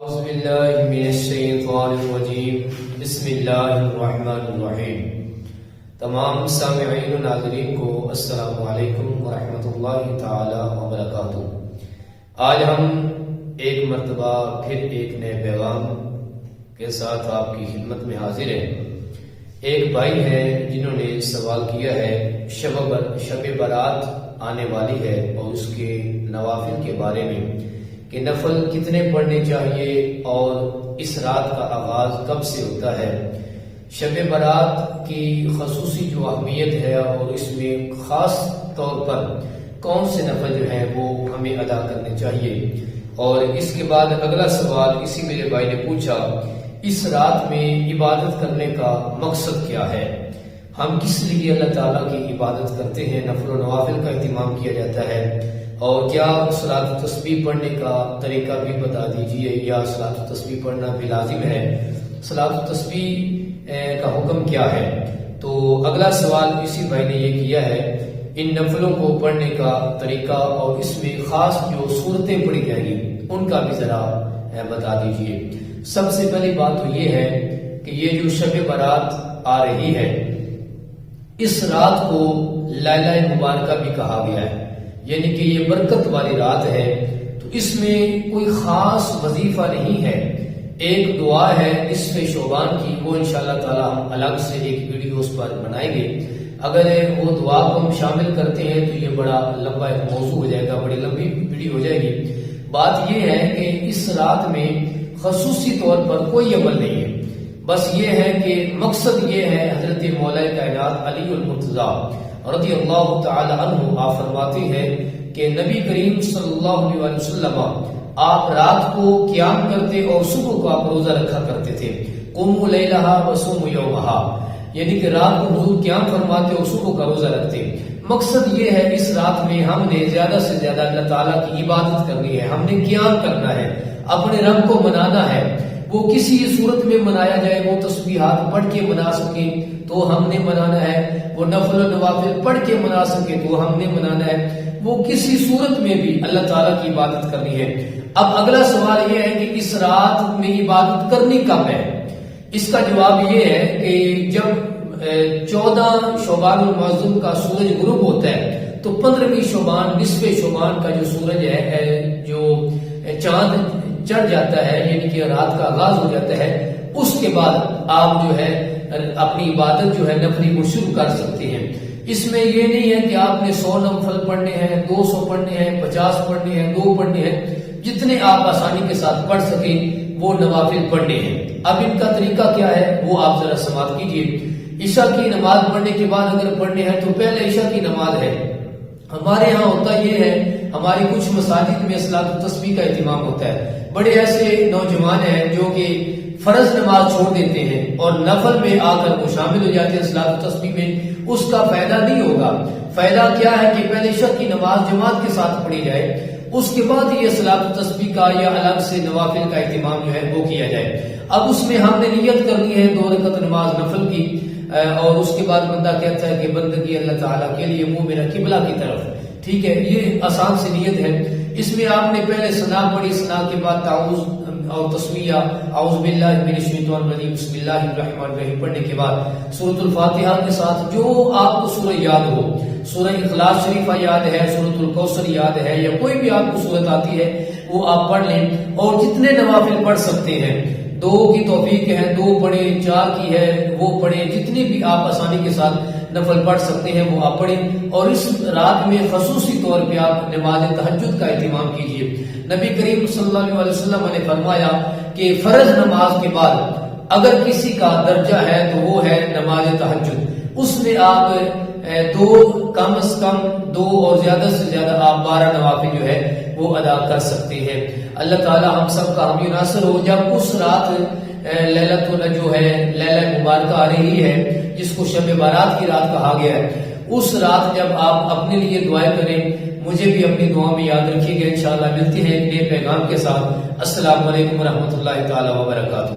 اعوذ باللہ من الشیطان الرجیم بسم اللہ الرحمن الرحیم۔ تمام سامعین و ناظرین کو السلام علیکم ورحمۃ اللہ تعالی وبرکاتہ۔ آج ہم ایک مرتبہ پھر ایک نئے پیغام کے ساتھ آپ کی خدمت میں حاضر ہیں۔ ایک بھائی ہے جنہوں نے سوال کیا ہے شب برات آنے والی ہے اور اس کے نوافل کے بارے میں کہ نفل کتنے پڑھنے چاہیے اور اس رات کا آغاز کب سے ہوتا ہے، شب برات کی خصوصی جو اہمیت ہے اور اس میں خاص طور پر کون سے نفل جو ہیں وہ ہمیں ادا کرنے چاہیے۔ اور اس کے بعد اگلا سوال اسی میرے بھائی نے پوچھا اس رات میں عبادت کرنے کا مقصد کیا ہے، ہم کس لیے اللہ تعالیٰ کی عبادت کرتے ہیں، نفل و نوافل کا اہتمام کیا جاتا ہے، اور کیا صلاۃ التسبیح پڑھنے کا طریقہ بھی بتا دیجئے یا صلاۃ التسبیح پڑھنا بھی لازم ہے، صلاۃ التسبیح کا حکم کیا ہے۔ تو اگلا سوال اسی بھائی نے یہ کیا ہے ان نفلوں کو پڑھنے کا طریقہ اور اس میں خاص جو صورتیں پڑھی جائیں گی ان کا بھی ذرا بتا دیجئے۔ سب سے پہلی بات تو یہ ہے کہ یہ جو شب برات آ رہی ہے اس رات کو لیلہ مبارکہ بھی کہا گیا ہے، یعنی کہ یہ برکت والی رات ہے، تو اس میں کوئی خاص وظیفہ نہیں ہے۔ ایک دعا ہے نصف شعبان کی، وہ انشاءاللہ تعالی ہم الگ سے ایک ویڈیو اس پر بنائیں گے۔ اگر وہ دعا کو ہم شامل کرتے ہیں تو یہ بڑا لمبا ایک موضوع ہو جائے گا، بڑی لمبی ویڈیو ہو جائے گی۔ بات یہ ہے کہ اس رات میں خصوصی طور پر کوئی عمل نہیں ہے، بس یہ ہے کہ مقصد یہ ہے حضرت مولا کائنات علی المرتضیٰ رضی اللہ تعالی عنہ آپ فرماتے ہیں کہ نبی کریم صلی اللہ علیہ وسلم آپ رات کو قیام کرتے اور صبح کو آپ روزہ رکھا کرتے تھے، قوموا لیلہا وصوموا یومہا، یعنی کہ رات کو حضور قیام فرماتے اور صبح کا روزہ رکھتے۔ مقصد یہ ہے اس رات میں ہم نے زیادہ سے زیادہ اللہ تعالیٰ کی عبادت کرنی ہے، ہم نے قیام کرنا ہے، اپنے رب کو منانا ہے۔ وہ کسی صورت میں منایا جائے، وہ تسبیحات پڑھ کے منا سکے تو ہم نے منانا ہے، وہ نفل و نوافل پڑھ کے منا سکے تو ہم نے منانا ہے، وہ کسی صورت میں بھی اللہ تعالیٰ کی عبادت کرنی ہے۔ اب اگلا سوال یہ ہے کہ اس رات میں عبادت کرنی کب ہے؟ اس کا جواب یہ ہے کہ جب 14 شعبان المعظم کا سورج غروب ہوتا ہے تو 15ویں شعبان نصف شعبان کا جو سورج ہے جو چاند چڑھ جاتا ہے، یعنی کہ رات کا آغاز ہو جاتا ہے، اس کے بعد آپ جو ہے اپنی عبادت جو ہے نفلی کو شروع کر سکتے ہیں۔ اس میں یہ نہیں ہے کہ آپ نے 100 نفل پڑھنے ہیں، 200 پڑھنے ہیں، 50 پڑھنے ہیں، 2 پڑھنے ہیں، جتنے آپ آسانی کے ساتھ پڑھ سکیں وہ نوافل پڑھنے ہیں۔ اب ان کا طریقہ کیا ہے وہ آپ ذرا سماعت کیجیے۔ عشاء کی نماز پڑھنے کے بعد اگر پڑھنے ہیں تو پہلے عشاء کی نماز ہے، ہمارے ہاں ہوتا یہ ہے، ہماری کچھ مساجد میں صلاۃ التسبیح کا اہتمام ہوتا ہے، بڑے ایسے نوجوان ہیں جو کہ فرض نماز چھوڑ دیتے ہیں اور نفل میں آ کر وہ شامل ہو جاتے ہیں صلاۃ التسبیح میں، اس کا فائدہ نہیں ہوگا۔ فائدہ کیا ہے کہ پہلے عشاء کی نماز جماعت کے ساتھ پڑھی جائے، اس کے بعد یہ صلاۃ التسبیح کا یا الگ سے نوافل کا اہتمام جو ہے وہ کیا جائے۔ اب اس میں ہم نے نیت کرنی ہے 2 رکعت نماز نفل کی، اور اس کے بعد بندہ کہتا ہے کہ بندگی اللہ تعالیٰ کے لیے منہ میرا قبلہ کی طرف، ٹھیک ہے، یہ آسان سی نیت ہے۔ اس میں آپ نے پہلے ثنا پڑھی، ثنا کے بعد تعوذ اور تسمیہ اعوذ باللہ من الشیطان الرجیم بسم اللہ الرحمن الرحیم پڑھنے کے بعد سورۃ الفاتحہ کے ساتھ جو آپ کو سورہ یاد ہو، سورہ اخلاص شریفہ یاد ہے، سورۃ الکوثر یاد ہے، یا کوئی بھی آپ کو سورت آتی ہے وہ آپ پڑھ لیں، اور جتنے نوافل پڑھ سکتے ہیں، 2 کی توفیق ہے 2 پڑھیں، 4 کی ہے وہ پڑھیں، جتنی بھی آپ آسانی کے ساتھ نفل پڑھ سکتے ہیں وہ آپ پڑھیں۔ اور اس رات میں خصوصی طور پہ آپ نماز تہجد کا اہتمام کیجیے۔ نبی کریم صلی اللہ علیہ وسلم نے فرمایا کہ فرض نماز کے بعد اگر کسی کا درجہ ہے تو وہ ہے نماز تہجد، اس میں آپ 2 کم از کم 2 اور زیادہ سے زیادہ آپ 12 نوافل جو ہے وہ ادا کر سکتے ہیں۔ اللہ تعالی ہم سب کا حامی ناصر ہو۔ جب اس رات لیلۃ جو ہے لیلہ مبارکہ آ رہی ہے جس کو شب برات کی رات کہا گیا ہے، اس رات جب آپ اپنے لیے دعائیں کریں، مجھے بھی اپنی دعا میں یاد رکھیے گا۔ انشاءاللہ ملتے ہیں ایک نئے پیغام کے ساتھ۔ السلام علیکم ورحمۃ اللہ تعالی وبرکاتہ۔